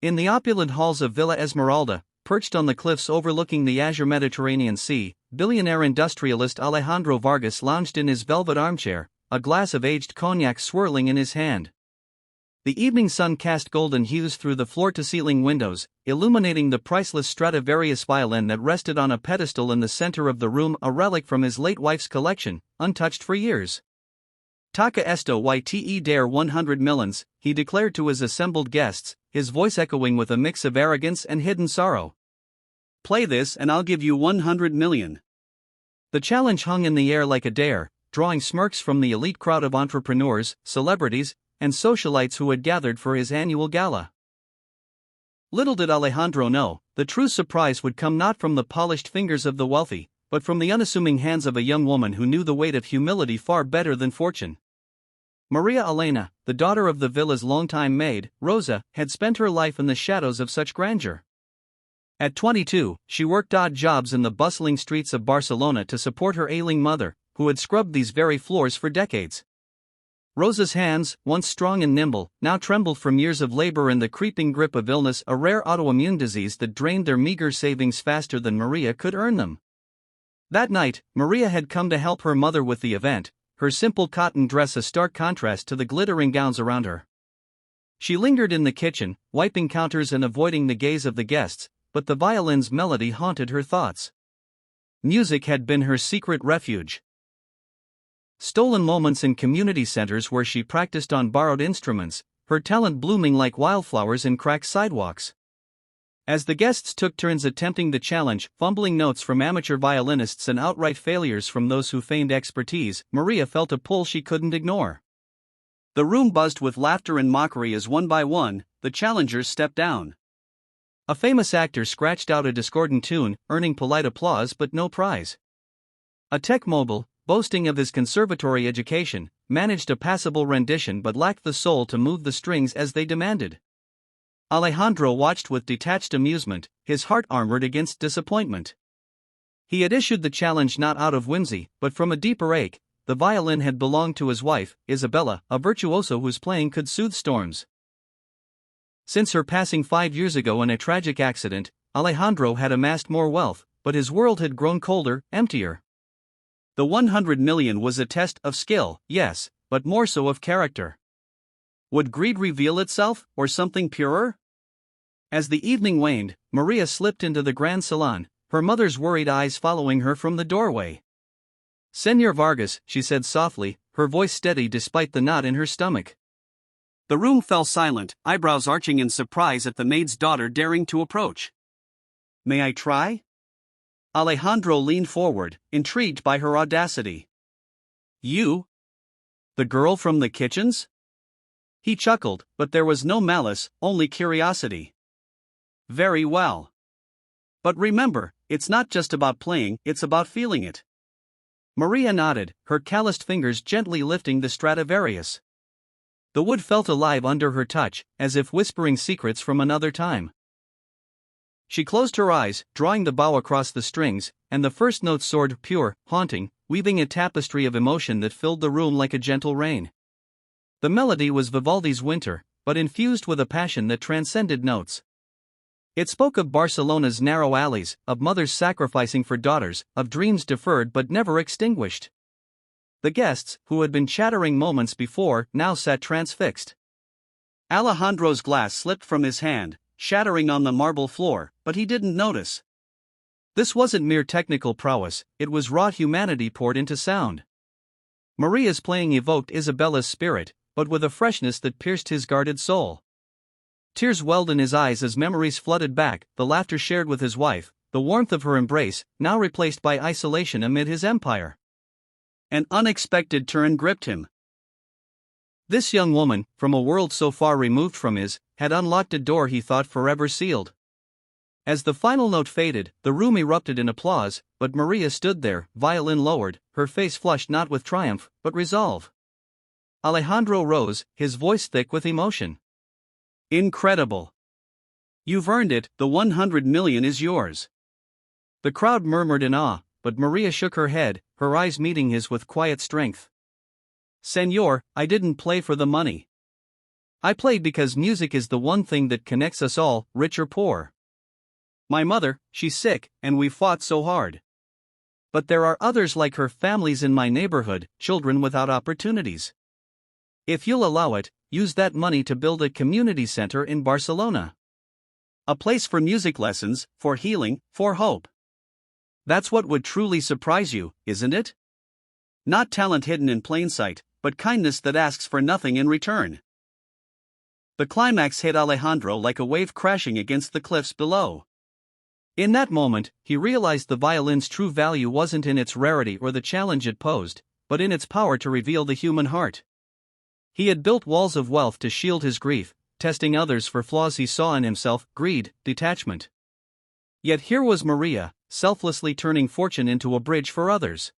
In the opulent halls of Villa Esmeralda, perched on the cliffs overlooking the azure Mediterranean Sea, billionaire industrialist Alejandro Vargas lounged in his velvet armchair, a glass of aged cognac swirling in his hand. The evening sun cast golden hues through the floor-to-ceiling windows, illuminating the priceless Stradivarius violin that rested on a pedestal in the center of the room, a relic from his late wife's collection, untouched for years. "Toca esto y te dare 100 millions," he declared to his assembled guests, his voice echoing with a mix of arrogance and hidden sorrow. "Play this and I'll give you 100 million. The challenge hung in the air like a dare, drawing smirks from the elite crowd of entrepreneurs, celebrities, and socialites who had gathered for his annual gala. Little did Alejandro know, the true surprise would come not from the polished fingers of the wealthy, but from the unassuming hands of a young woman who knew the weight of humility far better than fortune. Maria Elena, the daughter of the villa's longtime maid, Rosa, had spent her life in the shadows of such grandeur. At 22, she worked odd jobs in the bustling streets of Barcelona to support her ailing mother, who had scrubbed these very floors for decades. Rosa's hands, once strong and nimble, now trembled from years of labor and the creeping grip of illness, a rare autoimmune disease that drained their meager savings faster than Maria could earn them. That night, Maria had come to help her mother with the event, her simple cotton dress a stark contrast to the glittering gowns around her. She lingered in the kitchen, wiping counters and avoiding the gaze of the guests, but the violin's melody haunted her thoughts. Music had been her secret refuge. Stolen moments in community centers where she practiced on borrowed instruments, her talent blooming like wildflowers in cracked sidewalks. As the guests took turns attempting the challenge, fumbling notes from amateur violinists and outright failures from those who feigned expertise, Maria felt a pull she couldn't ignore. The room buzzed with laughter and mockery as one by one, the challengers stepped down. A famous actor scratched out a discordant tune, earning polite applause but no prize. A tech mogul, boasting of his conservatory education, managed a passable rendition but lacked the soul to move the strings as they demanded. Alejandro watched with detached amusement, his heart armored against disappointment. He had issued the challenge not out of whimsy, but from a deeper ache. The violin had belonged to his wife, Isabella, a virtuoso whose playing could soothe storms. Since her passing 5 years ago in a tragic accident, Alejandro had amassed more wealth, but his world had grown colder, emptier. The 100 million was a test of skill, yes, but more so of character. Would greed reveal itself, or something purer? As the evening waned, Maria slipped into the grand salon, her mother's worried eyes following her from the doorway. "Señor Vargas," she said softly, her voice steady despite the knot in her stomach. The room fell silent, eyebrows arching in surprise at the maid's daughter daring to approach. "May I try?" Alejandro leaned forward, intrigued by her audacity. "You? The girl from the kitchens?" He chuckled, but there was no malice, only curiosity. "Very well. But remember, it's not just about playing, it's about feeling it." Maria nodded, her calloused fingers gently lifting the Stradivarius. The wood felt alive under her touch, as if whispering secrets from another time. She closed her eyes, drawing the bow across the strings, and the first note soared, pure, haunting, weaving a tapestry of emotion that filled the room like a gentle rain. The melody was Vivaldi's Winter, but infused with a passion that transcended notes. It spoke of Barcelona's narrow alleys, of mothers sacrificing for daughters, of dreams deferred but never extinguished. The guests, who had been chattering moments before, now sat transfixed. Alejandro's glass slipped from his hand, shattering on the marble floor, but he didn't notice. This wasn't mere technical prowess, it was raw humanity poured into sound. Maria's playing evoked Isabella's spirit, but with a freshness that pierced his guarded soul. Tears welled in his eyes as memories flooded back, the laughter shared with his wife, the warmth of her embrace, now replaced by isolation amid his empire. An unexpected turn gripped him. This young woman, from a world so far removed from his, had unlocked a door he thought forever sealed. As the final note faded, the room erupted in applause, but Maria stood there, violin lowered, her face flushed not with triumph, but resolve. Alejandro rose, his voice thick with emotion. "Incredible. You've earned it, the 100 million is yours." The crowd murmured in awe, but Maria shook her head, her eyes meeting his with quiet strength. "Señor, I didn't play for the money. I play because music is the one thing that connects us all, rich or poor. My mother, she's sick, and we fought so hard. But there are others like her, families in my neighborhood, children without opportunities. If you'll allow it, use that money to build a community center in Barcelona. A place for music lessons, for healing, for hope. That's what would truly surprise you, isn't it? Not talent hidden in plain sight, but kindness that asks for nothing in return. The climax hit Alejandro like a wave crashing against the cliffs below. In that moment, he realized the violin's true value wasn't in its rarity or the challenge it posed, but in its power to reveal the human heart. He had built walls of wealth to shield his grief, testing others for flaws he saw in himself: greed, detachment. Yet here was Maria, selflessly turning fortune into a bridge for others.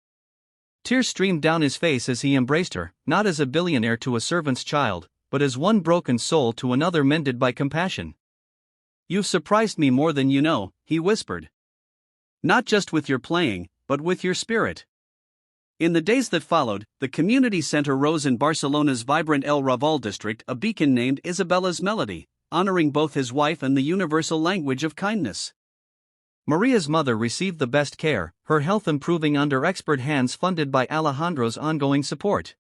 Tears streamed down his face as he embraced her, not as a billionaire to a servant's child, but as one broken soul to another mended by compassion. "You've surprised me more than you know," he whispered. "Not just with your playing, but with your spirit." In the days that followed, the community center rose in Barcelona's vibrant El Raval district, a beacon named Isabella's Melody, honoring both his wife and the universal language of kindness. Maria's mother received the best care, her health improving under expert hands funded by Alejandro's ongoing support.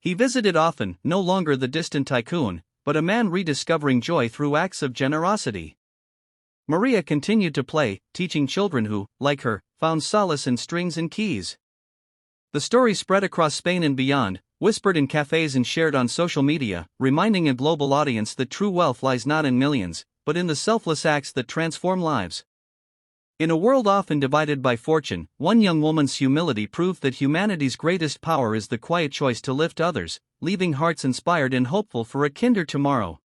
He visited often, no longer the distant tycoon, but a man rediscovering joy through acts of generosity. Maria continued to play, teaching children who, like her, found solace in strings and keys. The story spread across Spain and beyond, whispered in cafes and shared on social media, reminding a global audience that true wealth lies not in millions, but in the selfless acts that transform lives. In a world often divided by fortune, one young woman's humility proved that humanity's greatest power is the quiet choice to lift others, leaving hearts inspired and hopeful for a kinder tomorrow.